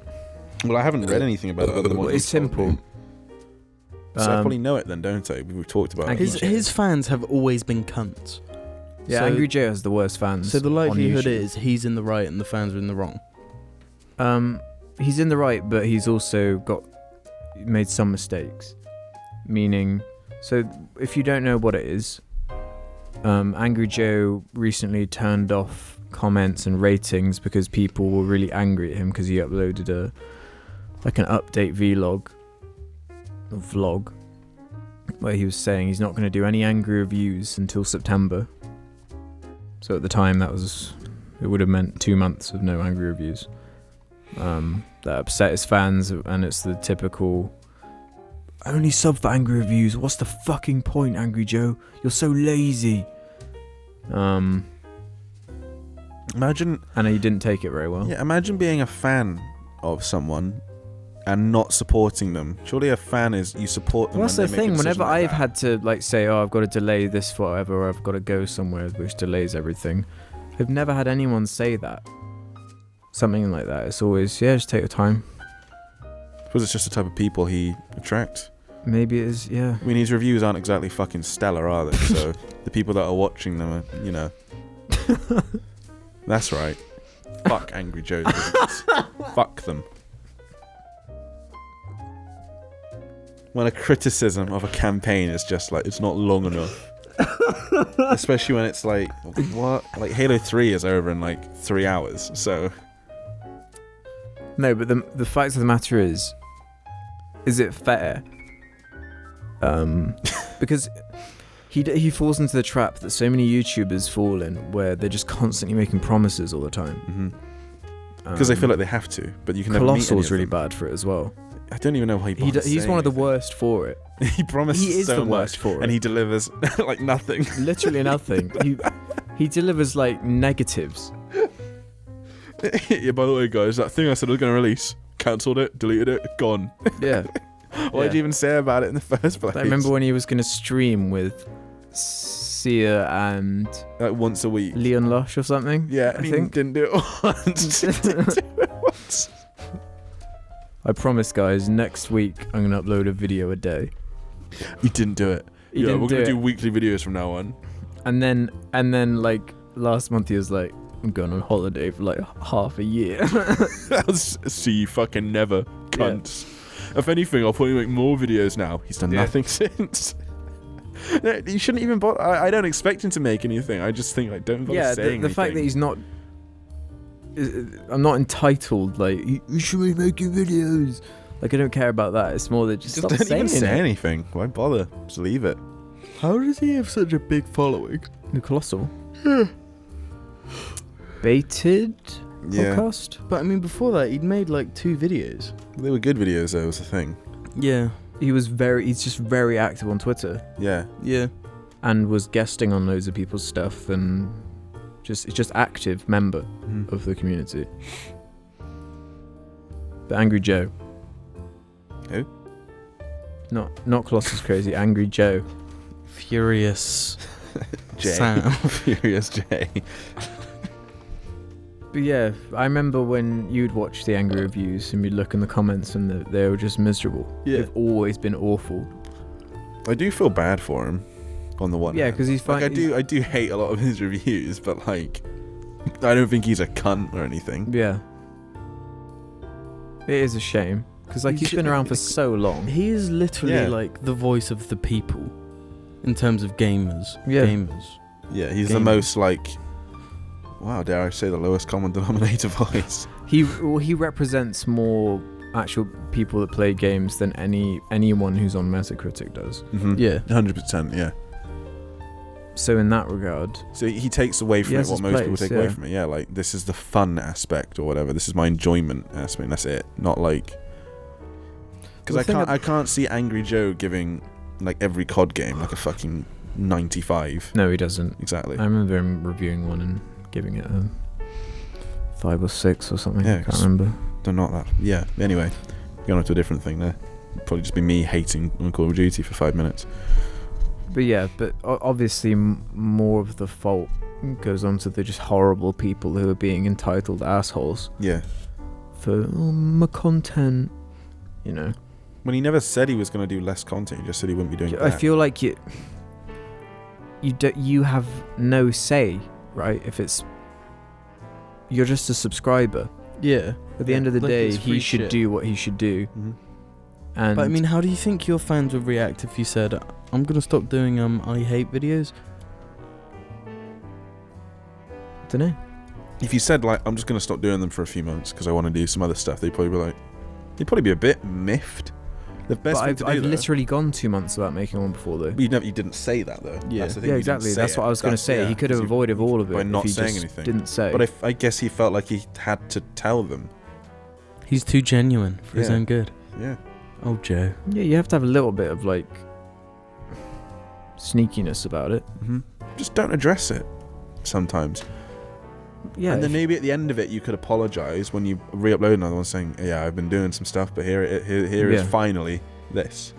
Well, I haven't read anything about it other than what Well, it's you've told me. simple. So I probably know it then, don't I? We've talked about Aggie it. his fans have always been cunts. Yeah, So- Angry Joe has the worst fans. So the on likelihood YouTube. is he's in the right and the fans are in the wrong. He's in the right, but he's also made some mistakes. Meaning, so if you don't know what it is, Angry Joe recently turned off comments and ratings because people were really angry at him because he uploaded an update vlog where he was saying he's not going to do any angry reviews until September. So at the time it would have meant 2 months of no angry reviews. That upset his fans, and it's the typical only sub for angry reviews. What's the fucking point, Angry Joe? You're so lazy. Imagine, And he didn't take it very well. yeah, imagine being a fan of someone and not supporting them. Surely a fan is you support them. Well, that's when the they make a thing. decision Whenever like I've that. had to say, "Oh, I've got to delay this forever," or "I've got to go somewhere," which delays everything, I've never had anyone say that. Something like that. It's always, yeah, just take your time. Because it's just the type of people he attracts. Maybe it is, yeah. I mean, his reviews aren't exactly fucking stellar, are they? So the people that are watching them are, you know. That's right. Fuck Angry Joe's reviews. Fuck them. When a criticism of a campaign is just like, it's not long enough. Especially when it's like, what? Like Halo 3 is over in like 3 hours. So No, but the fact of the matter is it fair? Because he falls into the trap that so many YouTubers fall in, where they're just constantly making promises all the time. Because they feel like they have to, but you can never meet any of Colossal's really them. bad for it as well. I don't even know why He's one of the worst for it. He promises He is so the much, worst for and it. he delivers like nothing. Literally nothing. He delivers like negatives. Yeah. By the way, guys, that thing I said I was going to release, cancelled it, deleted it, gone. Yeah. Why'd you even say about it in the first place? I remember when he was going to stream with Sia and like once a week. Leon Lush or something. Yeah, I and he think. didn't do it once. I promise, guys, next week I'm going to upload a video a day. He didn't do it. He yeah, didn't we're gonna do do it. weekly videos from now on. And then like last month he was like, I'm going on holiday for like half a year. I'll see you fucking never, cunts. If anything, I'll probably make more videos now. He's done nothing since. No, you shouldn't even bother. I don't expect him to make anything. I just think like don't bother Yeah, saying the fact that anything. he's not. I'm not entitled. Like you should be making videos. Like I don't care about that. It's more that just Just stop don't saying even say it. anything. Why bother? Just leave it. How does he have such a big following? The Colossal. Baited podcast. But I mean, before that, he'd made like 2 videos. They were good videos though, was the thing. Yeah. He's just very active on Twitter Yeah. Yeah. and was guesting on loads of people's stuff and just active member of the community. But Angry Joe. Who? Not Colossus Crazy, Angry Joe. Furious Jay. Sam. Furious Jay. But yeah, I remember when you'd watch the angry reviews and you'd look in the comments and they were just miserable. Yeah. They've always been awful. I do feel bad for him on the one Yeah, hand. because he's fine. Like I do hate a lot of his reviews, but like I don't think he's a cunt or anything. Yeah. It is a shame because like he's been around for so long. He is literally Yeah. like the voice of the people in terms of gamers. Yeah. Gamers. Yeah, he's the Gaming. most like, wow, dare I say the lowest common denominator voice. He represents more actual people that play games than anyone who's on Metacritic does. Mm-hmm. Yeah. 100%, yeah. So in that regard, So he takes away from He it has what his most people place, take away yeah. from it. Yeah, like this is the fun aspect or whatever. This is my enjoyment aspect. And that's it. Not like because Well, the thing I can't see Angry Joe giving like every COD game like a fucking 95. no, he doesn't. Exactly. I remember him reviewing one and giving it a 5 or 6 or something. Yeah, I can't remember. They're not that. Yeah. Anyway, going on to a different thing there. Probably just be me hating on Call of Duty for 5 minutes. But yeah, but obviously more of the fault goes on to the just horrible people who are being entitled assholes Yeah. for my content, you know. When he never said he was going to do less content, he just said he wouldn't be doing I that. feel like you have no say, right? If it's you're just a subscriber. Yeah. At the end of the Like, day, it's he free should shit. do what he should do. Mm-hmm. And But I mean, how do you think your fans would react if you said, I'm going to stop doing I hate videos? I don't know. If you said like I'm just going to stop doing them for a few months because I want to do some other stuff, they'd probably be a bit miffed. The best But thing to do I've though, literally gone 2 months without making one before though. you didn't say that though. Yeah. That's the thing, Yeah, you didn't exactly. say That's it. what I was going to That's- say. yeah, He could have 'cause avoided all of it by not if he saying just anything. didn't say. But I guess he felt like he had to tell them. He's too genuine for his Yeah. own good. Yeah. Oh, Joe. Yeah, you have to have a little bit of like sneakiness about it. Mm-hmm. Just don't address it sometimes. Yeah, And then maybe at the end of it, you could apologize when you re-upload another one, saying, "Yeah, I've been doing some stuff, but here is Yeah. finally this."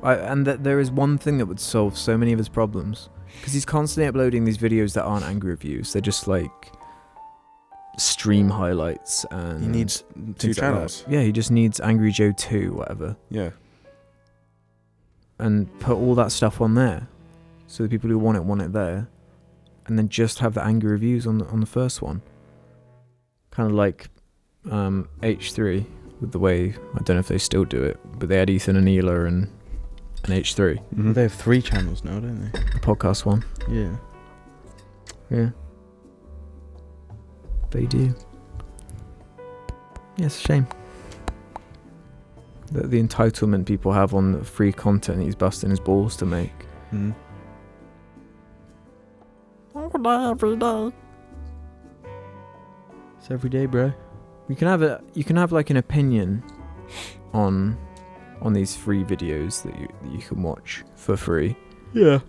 and that there is one thing that would solve so many of his problems because he's constantly uploading these videos that aren't angry reviews. They're just like stream highlights and He needs 2 things like that. channels. Yeah, he just needs Angry Joe 2, whatever, Yeah. and put all that stuff on there, so the people who want it there, and then just have the angry reviews on the first one. Kind of like H3 with the way, I don't know if they still do it, but they had Ethan and Ela and and H3. Mhm. They have 3 channels now, don't they? The podcast one. Yeah. Yeah. They do. Yeah, it's a shame. The entitlement people have on the free content he's busting his balls to make. Mhm. Every day. It's every day, bro. You can have like an opinion on these free videos that you can watch for free. Yeah.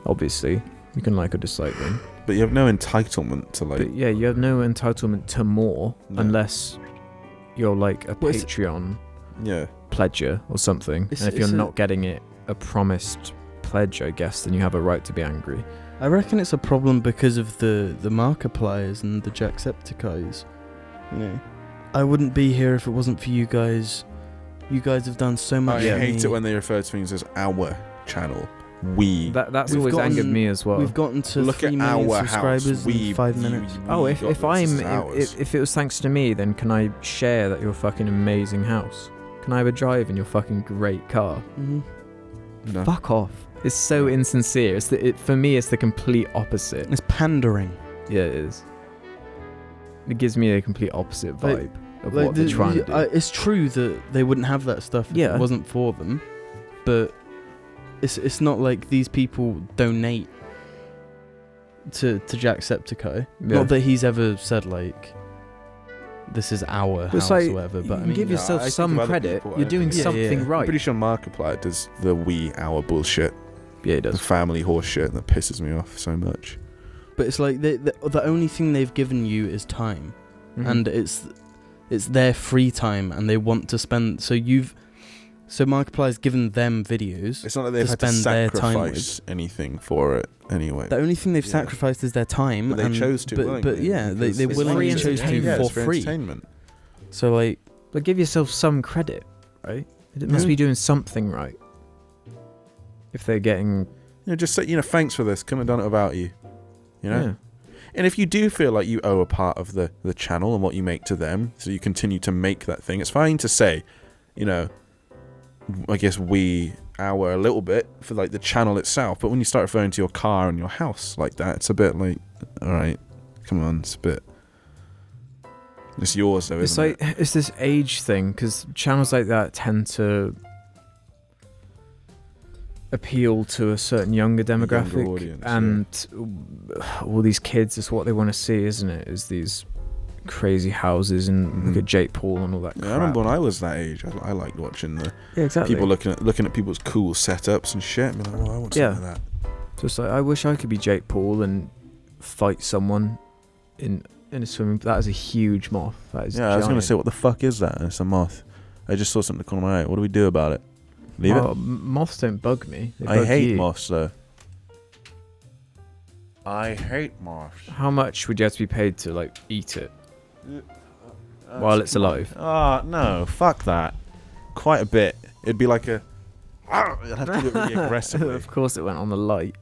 Obviously, you can like or dislike them. But you have no entitlement to like. But yeah, you have no entitlement to more No. unless you're like a Well, it's- Patreon Yeah. pledger or something. It's- And if you're it's a- not getting it a promised pledge, I guess, then you have a right to be angry. I reckon it's a problem because of the Markipliers and the Jacksepticeye's. You know, I wouldn't be here if it wasn't for you guys. You guys have done so much. I for hate me. it when they refer to things as our channel. We. That's We've always gotten- angered me as well. We've gotten to Look 3 at million our subscribers house. We. in 5 minutes. Oh, we if got I'm this as ours. if it was thanks to me, then can I share that your fucking amazing house? Can I have a drive in your fucking great car? Mhm. No. Fuck off! It's so insincere. For me, it's the complete opposite. It's pandering. Yeah, it is. It gives me a complete opposite vibe Like- of Like what they're trying to do. it's true that they wouldn't have that stuff if Yeah. it wasn't for them, but it's not like these people donate to Jacksepticeye. Yeah. Not that he's ever said like this is our But it's house like, or whatever. But I you mean, give No, yourself I think some of other credit. people, I You're don't doing think- Yeah, something yeah. right. I'm pretty sure Markiplier does the we, our bullshit. Yeah, it The does. family horse shit that pisses me off so much. but it's like the only thing they've given you is time, Mhm. and it's their free time, and they want to spend. So Markiplier's given them videos. It's not that they've To had to spend their time sacrifice anything for it anyway. The only thing they've Yeah. sacrificed is their time. But they and, chose to. But willingly, yeah, they because it's willingly free chose to entertainment. it's for free. entertainment. So like, But give yourself some credit, right? It must Yeah. be doing something right. If they're getting, Just say, thanks for this. Couldn't have done it without you. yeah. And if you do feel like you owe a part of the channel and what you make to them, so you continue to make that thing, it's fine to say, I guess our a little bit for like the channel itself. But when you start referring to your car and your house like that, it's a bit like, all right, come on, it's a bit. It's yours though, It's isn't like it's this age thing because channels like that tend to appeal to a certain younger demographic, audience, and all these kids is what they want to see, isn't it? Is these crazy houses and look Mhm. at Jake Paul and all that. Yeah, crap. I remember when I was that age, I liked watching the Yeah, exactly. people looking at people's cool setups and shit. And be like, I want something Yeah. like that. Just like I wish I could be Jake Paul and fight someone in a swimming. That is a huge moth. That is. Yeah, I was gonna giant. say, what the fuck is that? And it's a moth. I just saw something in the corner of my eye. What do we do about it? Leave Oh, it. moths don't bug me. They I bug hate you. moths though. I hate moths. How much would you have to be paid to like eat it while it's alive? Oh no, fuck that. Quite a bit. It'd be like a. I'd have to do it really aggressively. Of course, it went on the light.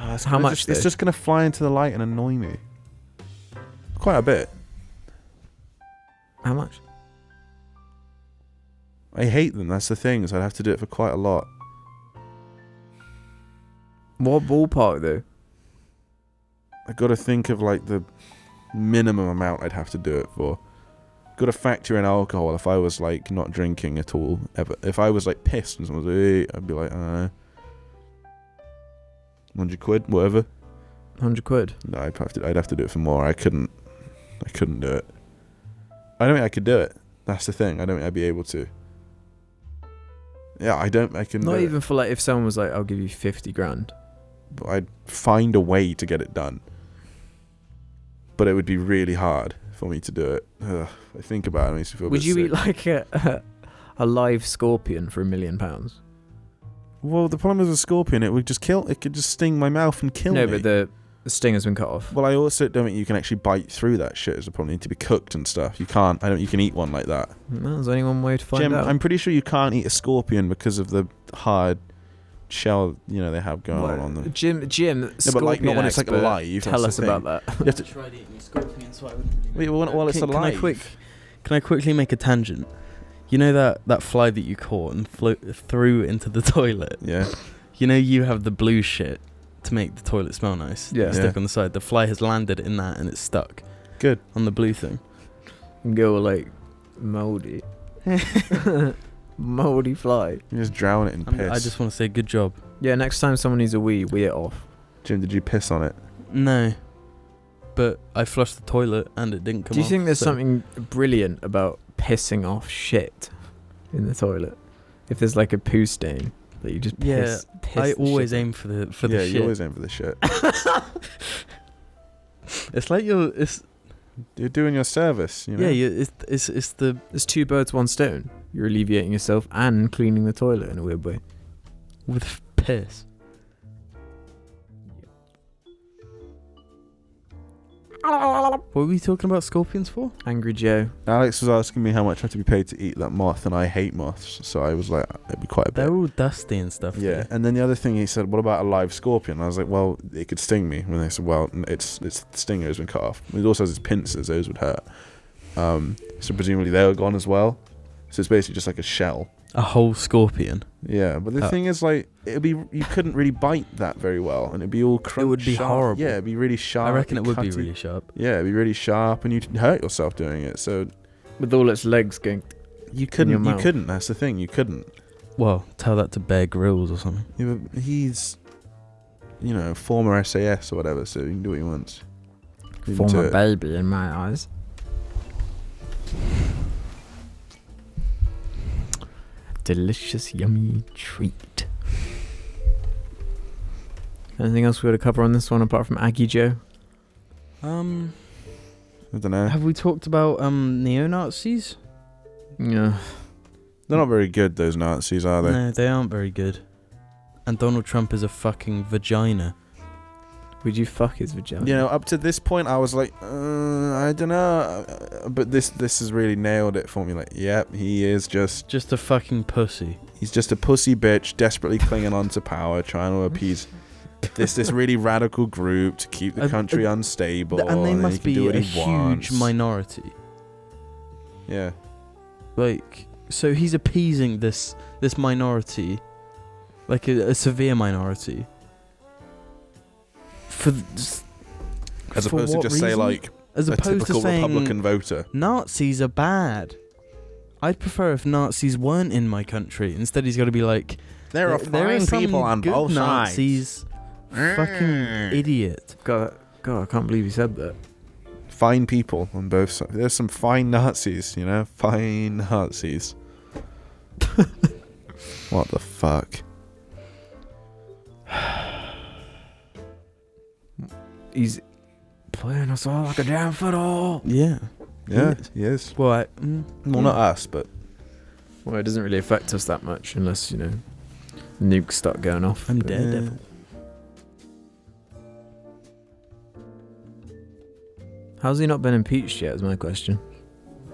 It's How gonna much, just- it's though? just gonna fly into the light and annoy me. Quite a bit. How much? I hate them. That's the thing. So I'd have to do it for quite a lot. What ballpark though? I got to think of like the minimum amount I'd have to do it for. Got to factor in alcohol. If I was like not drinking at all ever, if I was like pissed and someone was like, hey, I'd be like, I don't know, 100 quid, whatever. 100 quid. No, I'd have to do it for more. I couldn't do it. I don't think I could do it. That's the thing. I don't think I'd be able to. Yeah, I can Not do even it. for like if someone was like, I'll give you 50 grand. But I'd find a way to get it done. But it would be really hard for me to do it. Ugh, I think about it, it makes me feel a Would bit you sick. eat like a live scorpion for £1 million? Well, the problem is a scorpion, it would just kill. It could just sting my mouth and kill No, me. but the sting has been cut off. Well, I also don't think you can actually bite through that shit. Is the problem. You need to be cooked and stuff. You can't. You can eat one like that. No, there's only one way to find Jim, out. I'm pretty sure you can't eat a scorpion because of the hard shell. They have going on them. Jim, No, but like not when it's like expert, alive. Tell that's us the about thing. that. You have to. tried eating a scorpion, so I wouldn't Wait, well, it's alive. Can I quickly make a tangent? You know that fly that you caught and threw into the toilet? Yeah. You know you have the blue shit to make the toilet smell nice. Yeah. You stick on the side. The fly has landed in that and it's stuck. Good. On the blue thing. And go like moldy. Moldy fly. You just drown it in piss. I just want to say good job. Yeah, next time someone needs a wee it off. Jim, did you piss on it? No. But I flushed the toilet and it didn't come off. Do you think there's so- something brilliant about pissing off shit in the toilet? If there's like a poo stain that you just piss. I the always shit aim for the Yeah, shit. you always aim for the shit. It's like You're doing your service, you know? it's the There's 2 birds, 1 stone. You're alleviating yourself and cleaning the toilet in a weird way. with piss. What were we talking about scorpions for? Angry Joe. Alex was asking me how much I have to be paid to eat that moth, and I hate moths, so I was like, it'd be quite a bit. They're all dusty and stuff. Yeah, too. and then the other thing he said, what about a live scorpion? I was like, well, it could sting me. When they said, well, its stinger has been cut off. It also has its pincers; those would hurt. So presumably they were gone as well. So it's basically just like a shell. A whole scorpion. Yeah, but the thing is, like, you couldn't really bite that very well, and it'd be all It would be sharp. horrible. Yeah, it'd be really sharp. I reckon it would be cutty. really sharp. Yeah, it'd be really sharp, and you'd hurt yourself doing it. So With all its legs going. you your couldn't. You mouth. couldn't. That's the thing. You couldn't. Well, tell that to Bear Grylls or something. Yeah, but he's, former SAS or whatever, so he can do what he wants. Leave him to Former it. baby in my eyes. Delicious, yummy treat. Anything else we got to cover on this one apart from Aggie Joe? I don't know. Have we talked about neo-Nazis? Yeah. They're not very good, those Nazis, are they? No, they aren't very good. And Donald Trump is a fucking vagina. Would you fuck his vagina? Up to this point, I was like, I don't know, but this has really nailed it for me. Like, yep, he is just Just a fucking pussy. he's just a pussy bitch, desperately clinging on to power, trying to appease this really radical group to keep the country unstable, And they then must he can be do what a he wants. huge minority. Yeah, Like, so he's appeasing this minority, like a severe minority. as opposed to just say like as a opposed to typical saying Republican voter. Nazis are bad. I'd prefer if Nazis weren't in my country. Instead, he's got to be like, there are some good Nazis. Fucking idiot. God, I can't believe you said that. Fine people on both sides. There's some fine Nazis, fine Nazis. What the fuck? He's playing us all like a damn fiddle. Yeah. Yeah, he is. Well, Well, not us, but Well, it doesn't really affect us that much unless, nukes start going off. I'm But- Daredevil. How's he not been impeached yet is my question.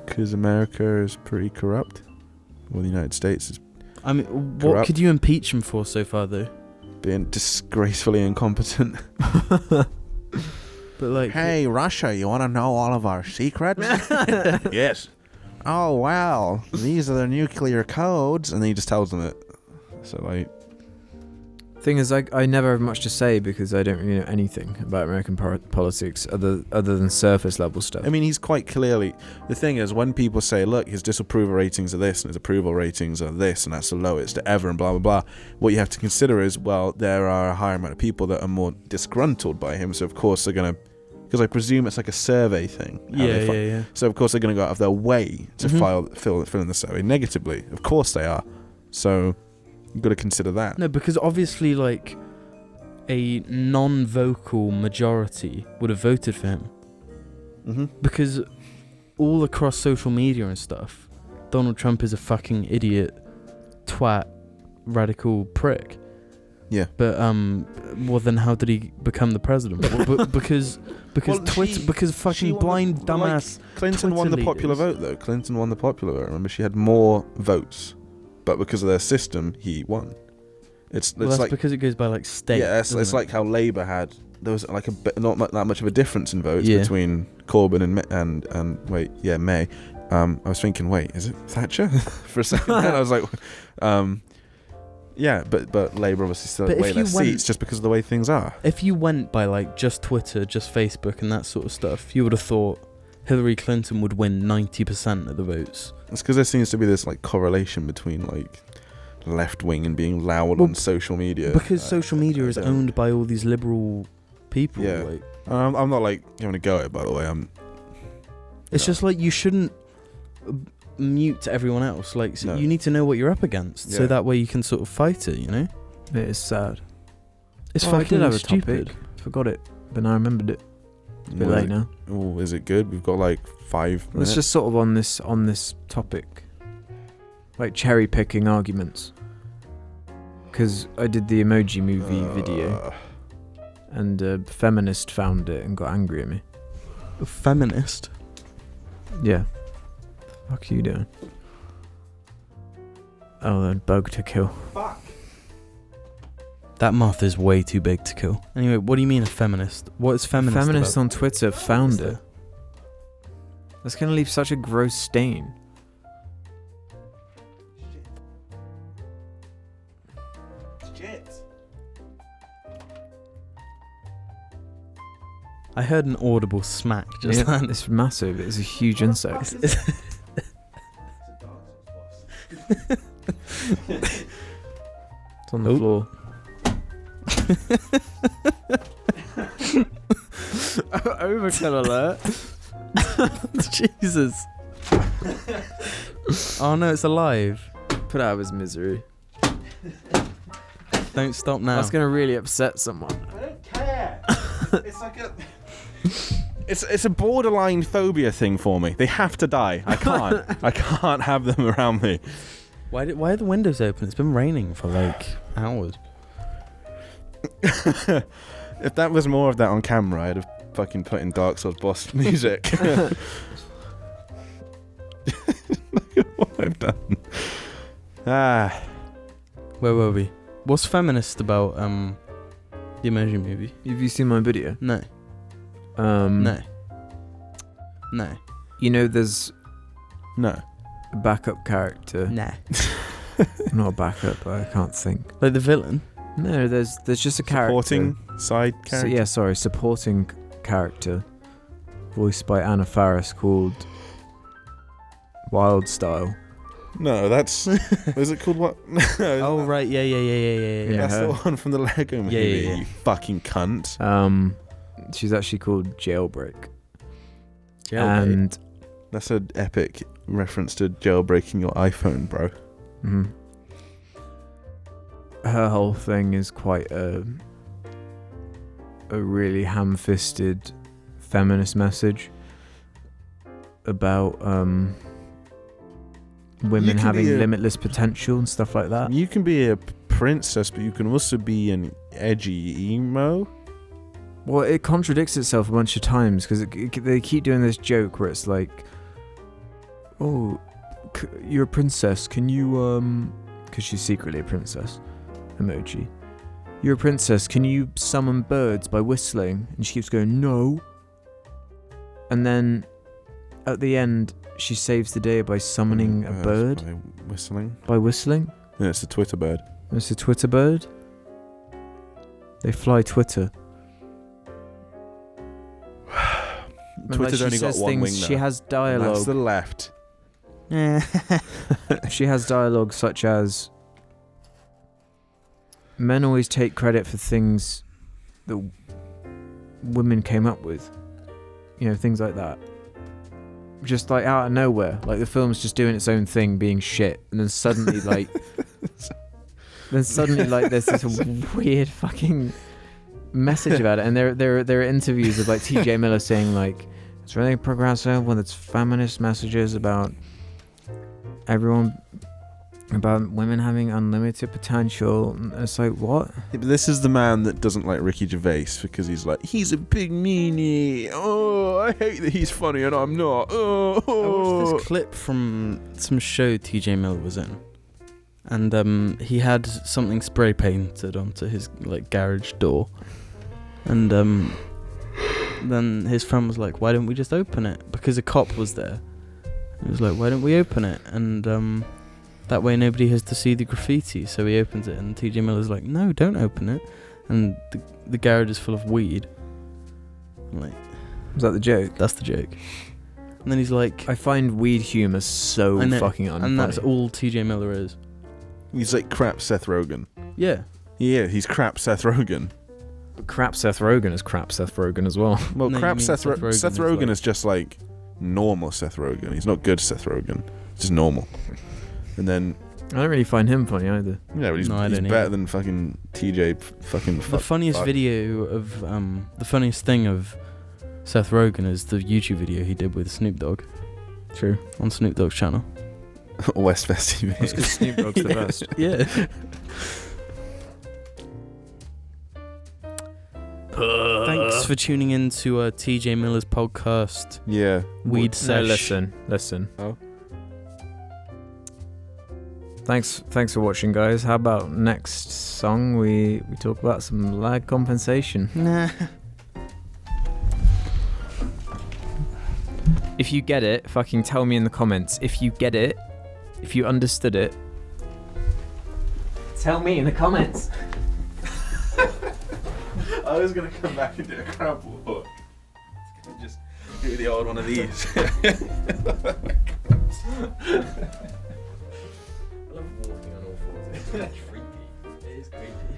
because America is pretty corrupt. Well, the United States is I mean, what Corrupt. could you impeach him for so far, though? being disgracefully incompetent. But like, Hey, Russia, you want to know all of our secrets? Yes. Oh, wow. These are the nuclear codes. And then he just tells them it. So, like, Thing is, I never have much to say because I don't really know anything about American politics other than surface level stuff. I mean, he's quite clearly... The thing is, when people say, look, his disapproval ratings are this and his approval ratings are this and that's the lowest ever and blah, blah, blah, what you have to consider is, well, there are a higher amount of people that are more disgruntled by him, so of course they're going to... Because I presume it's like a survey thing. yeah. So of course they're going to go out of their way to Mhm. fill in the survey negatively. Of course they are. So you've got to consider that. No, because obviously, like, a non-vocal majority would have voted for him. Mm-hmm. Because all across social media and stuff, Donald Trump is a fucking idiot, twat, radical prick. Yeah. But well, then how did he become the president? because Well, Twitter, she because fucking won blind the- like, dumbass. Clinton won Twitter the popular leaders. vote, though. Clinton won the popular vote. Remember, she had more votes, but because of their system, he won. It's Well, that's like because it goes by like state. yeah, it's doesn't it? like how Labour had. There was like a bit, not that much of a difference in votes Yeah. between Corbyn and May, I was thinking, wait, is it Thatcher? For a second, and I was like, yeah, but Labour obviously still But way if you less went- seats just because of the way things are. If you went by like just Twitter, just Facebook, and that sort of stuff, you would have thought Hillary Clinton would win 90% of the votes. It's because there seems to be this like correlation between like left wing and being loud Well, on social media. Because social media is I don't- owned by all these liberal people. Yeah. Like, I'm not like having a go at it, by the way. it's No. just like you shouldn't mute everyone else. Like No. you need to know what you're up against, so Yeah. that way you can sort of fight it. You know, It is sad. it's I fucking did have a stupid. topic. Forgot it, but now I remembered it. It's a bit late now. Oh, is it good? We've got like 5 minutes. It's just sort of on this topic, like cherry picking arguments. Because I did the emoji movie video, and a feminist found it and got angry at me. A feminist. Yeah. Fuck you doing? Oh, then bug to kill. That moth is way too big to kill. Anyway, what do you mean a feminist? What is feminist? Feminists about? on Twitter found Is it. there? That's gonna leave such a gross stain. I heard an audible smack just Yeah, then. it's massive. It's a huge insect. It's on the Oh. floor. Overkill alert. Jesus. Oh no, it's alive. Put out of his misery. Don't stop now. That's gonna really upset someone. I don't care. It's like a. It's a borderline phobia thing for me. They have to die. I can't. I can't have them around me. Why are the windows open? It's been raining for like hours. If that was more of that on camera, I'd have fucking put in Dark Souls boss music. Look at what I've done. Ah, Where were we? What's feminist about the emoji movie? Have you seen my video? No. No. No. You know, there's no. a backup character. Nah. Not a backup, but I can't think. Like the villain? No, there's just a character. Supporting side character. Supporting character, voiced by Anna Faris, called Wild Style. No, that's. Was it called what? No, Oh right, yeah. Yeah. That's her. the one from the Lego movie. Yeah. You fucking cunt. She's actually called Jailbreak. Jailbait. And That's an epic reference to jailbreaking your iPhone, bro. mhm. Her whole thing is quite a really ham-fisted feminist message about You women can having be a- limitless potential and stuff like that. You can be a princess, but you can also be an edgy emo. Well, it contradicts itself a bunch of times because they keep doing this joke where it's like, "Oh, you're a princess. Can you because she's secretly a princess." Emoji. "You're a princess. Can you summon birds by whistling?" And she keeps going, "No." And then at the end, she saves the day by summoning a bird By whistling. by whistling. Yeah, it's a Twitter bird. It's a Twitter bird. They fly Twitter. And, Twitter's she only got says one things, wing She now. has And dialogue. that's the left. She has dialogue such as, "Men always take credit for things that women came up with." You know, things like that. Just like out of nowhere. Like the film's just doing its own thing, being shit. And then suddenly like... there's this weird fucking message about it. And there are interviews of like TJ Miller saying like, "It's really progressive with its feminist messages about everyone, about women having unlimited potential." And it's like, what? Yeah, but this is the man that doesn't like Ricky Gervais because he's like, he's a big meanie. Oh, I hate that he's funny and I'm not. I watched Oh. this clip from some show TJ Miller was in, and he had something spray painted onto his like garage door, and then his friend was like, "Why don't we just open it?" Because a cop was there, He was like, why don't we open it? And that way nobody has to see the graffiti. So he opens it, and TJ Miller's like, no, don't open it. And the garage is full of weed. I'm like, Was that the joke? that's the joke. And then he's like, I find weed humour so I know, fucking unfunny. and that's all TJ Miller is. He's like crap Seth Rogen. Yeah. Yeah, he's crap Seth Rogen. But crap Seth Rogen is crap Seth Rogen as well. Well, No, crap you mean Seth Rogen. Seth is Rogen like- is just like normal Seth Rogen. He's not good Seth Rogen. He's just normal. And then I don't really find him funny either. yeah, but he's No, I better don't either. than fucking TJ. Fucking The funniest video of the funniest thing of Seth Rogen is the YouTube video he did with Snoop Dogg True. on Snoop Dogg's channel. West Fest TV. That's because Snoop Dogg's the best. Yeah. Thanks for tuning in to TJ Miller's podcast, Yeah. Weed No, Sesh. listen. Oh. Thanks for watching, guys. How about next song we talk about some lag compensation? Nah. If you get it, fucking tell me in the comments. If you get it, if you understood it, tell me in the comments. I was gonna come back and do a crab walk. Just do the old one of these. I love walking on all fours. It's freaky. It is creepy.